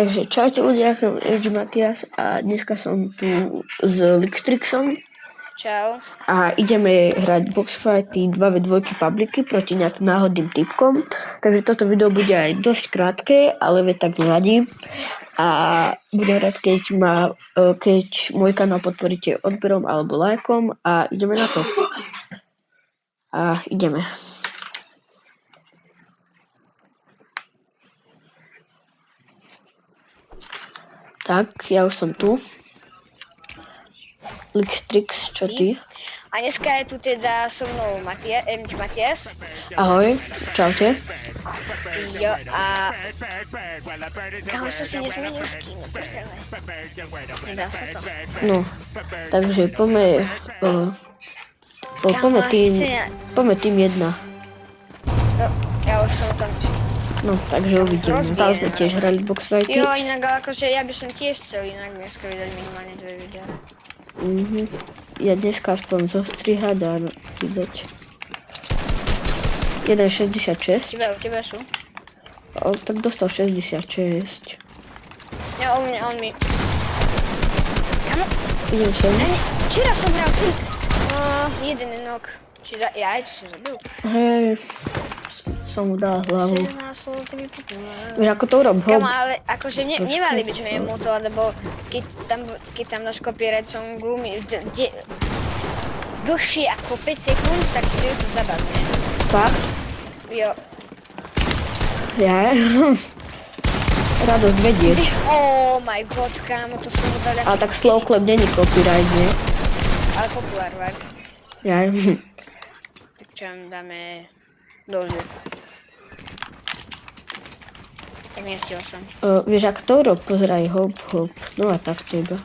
Takže čaute ľudia, som Edge Matias a dneska som tu s Lixtrixom. Čau. A ideme hrať boxfighty 2v2 publiky proti nejakým náhodným typkom. Takže toto video bude aj dosť krátke, ale tak nevadí. A budem rád, keď môj kanál podporíte odberom alebo lajkom a ideme na to. A ideme. Tak, ja už som tu. Lixtrix, čo ty? A dneska je tu teda so mnou Edge Matias. Ahoj, čaute. Jo, a... Kámo, som si nezmenil skin, nedá sa to. No, takže poďme tým 1. Ja už som tam. No, takže uvidíme. Tam sme tiež hrali boxfighty. Jo, inak, ale akože ja by som tiež chcel inak dneska vydať minimálne 2 videá. Ja dneska aspoň zostrihať a vydať. 1,66. U teba sú? Tak dostal 66. Ja, on mi... Kamo? Idem sem. Včera som hral ty. Jeden nok. Ja aj to som zabil. Hej, som mu dal hlavu. Vieš, ako to urob? Kamo, ale akože nemali by sme mu to, lebo keď tam dáš copyright songu, dlhšie ako 5 sekúnd, tak ti to zabavne. Fakt? Jo. Ja? Radosť vedieť. Oh my god, kámo, to som mu dal ako... Ale tak slow clap není copyright, nie? Ale populár, var. Ja? Tak čo vám dáme dole. Tak nestihol som. Vieš, ako to urob? Pozeraj, hop, hop. No a tak teba.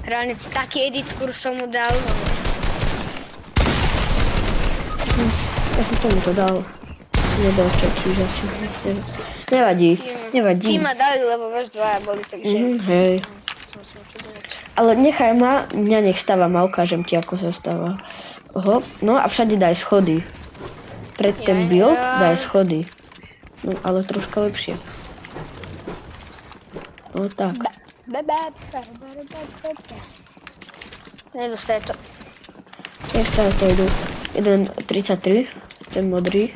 Reálne taký edit kurz som mu dal. Ja som tomu to dal. Nedočekíš asi. Nevadí, nevadí. Ty ma dali, lebo vieš, dvaja boli, takže... Hej. Som si to dať. Ale nechaj ma, mňa nech stávam a ukážem ti, ako sa stáva. Hop, no a všade daj schody. Pred ten build daj schody. No, ale troška lepšie. No tak. Nedostaje to. Nechce to idú. 1.33, ten modrý.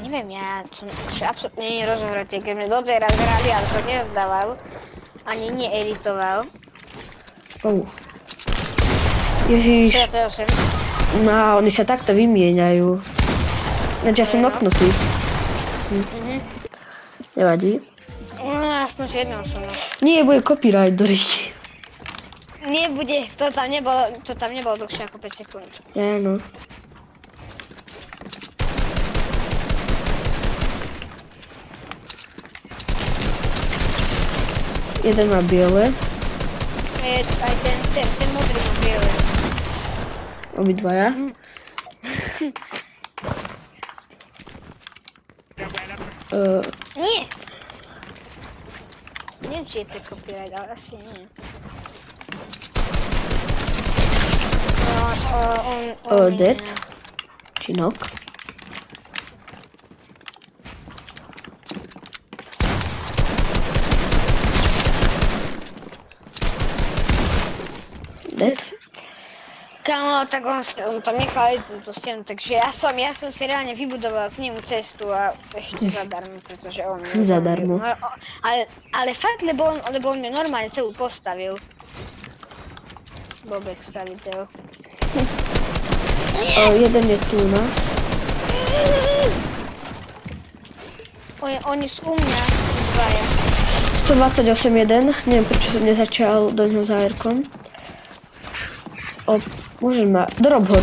Neviem, ja som absolútne nerozhratý, keď sme doteraz hrali, ale to nevzdával. Ani needitoval. Ježiš. 38. No, oni sa takto vymieňajú. Veď ja som knocknutý. Nevadí. No, aspoň s jednou som. Nie, bude copyright do ryti. Nebude, to tam nebolo dlhšie ako 5 sekúnd. Ja, no. Jeden má biele. Aj ten modrý má biele. Obidvaja. Nie. Neviem, či je to copyright, ale asi nie. Dead. Či knock. Dead. Kámo, tak on tam nechal aj túto stenu, takže ja som si reálne vybudoval k nemu cestu a ešte zadarmo, pretože on... Zadarmo. Ale fakt, lebo on mňa normálne celú postavil. Bobek staviteľ. Jeden je tu u nás. Oni sú u mňa, dvaja. 128-1, neviem prečo som nezačal do ňoho za R-kom. Môžeš ma... Dorob ho.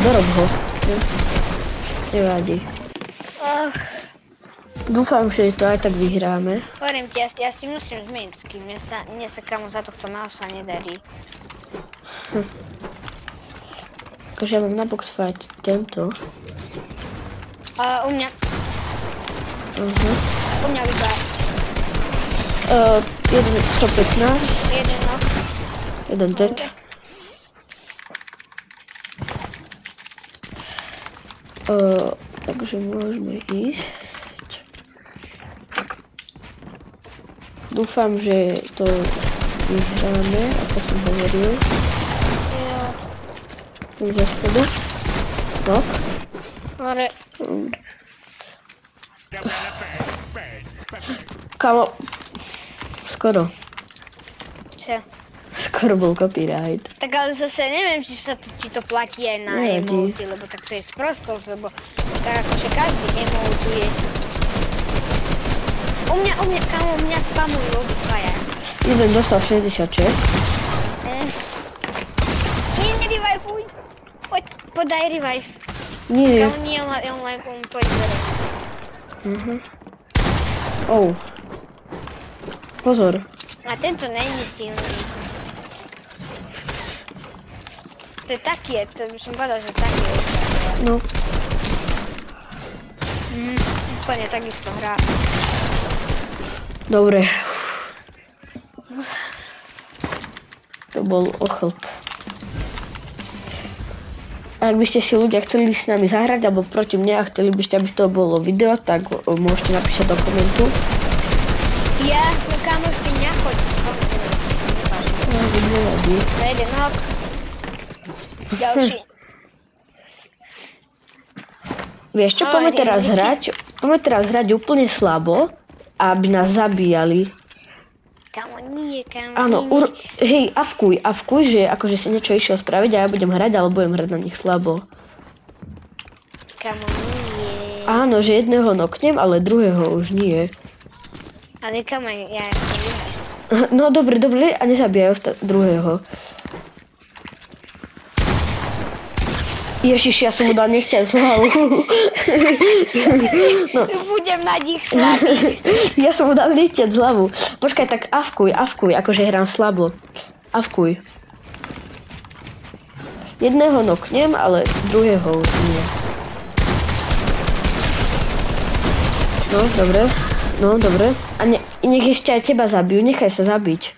Nevadí. Dúfam, že to aj tak vyhráme. Hovorím ti, ja si musím zmeniť skin, mne sa kamo za tohto mousa nedarí. Akože ja mám na boxfight tento. U mňa... U mňa vypadá. Jeden 115. Jeden nok. Jeden dead. Takže môžeme ísť. dúfam, že to vyhráme, ako som hovoril. Jo. Som za spodu. No. Hore. Kamo. Skoro. Čo? Skoro bol copyright. Tak ale zase neviem, či to platí aj na Nevadí. emoty, lebo tak to je sprostosť, lebo tak akože každý emotuje. U mňa spamujú obidvaja. Jeden dostal 66. Nie, nerevivuj. Poď, podaj revive. Nie. Kamo nie, on len poď zero. Oh. Pozor. A tento není silný. To je taký, to by som povedal, že taký je. No. Úplne takisto hrá. Dobre. To bol ochlp. Ak by ste si ľudia chceli s nami zahrať alebo proti mne a chceli by ste, aby z toho bolo video, tak môžete napísať do komentu. Ja sme kamošky nechoď. Nevadí. Jeden hok. Ďalší. Vieš čo, poďme teraz hrať úplne slabo, aby nás zabíjali. Kamo nie, kamo Áno, nie. hej, avkuj, že akože si niečo išiel spraviť a ja budem hrať, ale budem hrať na nich slabo. Kamo nie. Áno, že jedného noknem, ale druhého už nie. Ale kamo, ja chcem vyhrať. No dobre, a nezabíjaj druhého. Ježiš, ja som mu dal nechťať z hlavu. No. Budem na nich slabý. Ja som mu dal nechťať z hlavu. Počkaj, tak avkuj, akože hrám slabo. Avkuj. Jedného noknem, ale druhého už nie. No, dobre. A nech ešte aj teba zabijú, nechaj sa zabiť.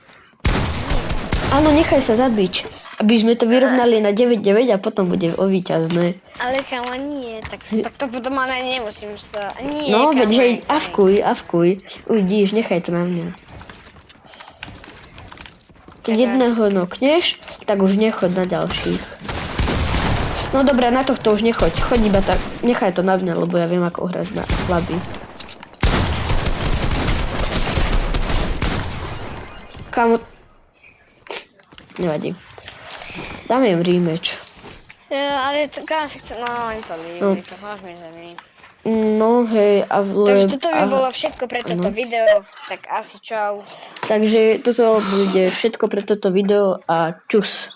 Áno, nechaj sa zabiť. Aby sme to vyrovnali na 9-9 a potom bude o víťazné. Ale kamo nie, tak to potom ale nemusím to. Nie, No, kamo, veď hej, nie. avkuj. Uvidíš, nechaj to na mňa. Keď jedného nokneš, tak už nechoď na ďalších. No dobré, na tohto už nechoď. Choď iba tak, nechaj to na mňa, lebo ja viem ako hrať na slabý. Kamo... Nevadí. Dáme im rematch. Ale to kamo si chce, no oni to líbili, to môžeme zamieniť. No hej, Takže toto by bolo všetko pre toto video, tak asi čau. Takže toto bude všetko pre toto video a čus.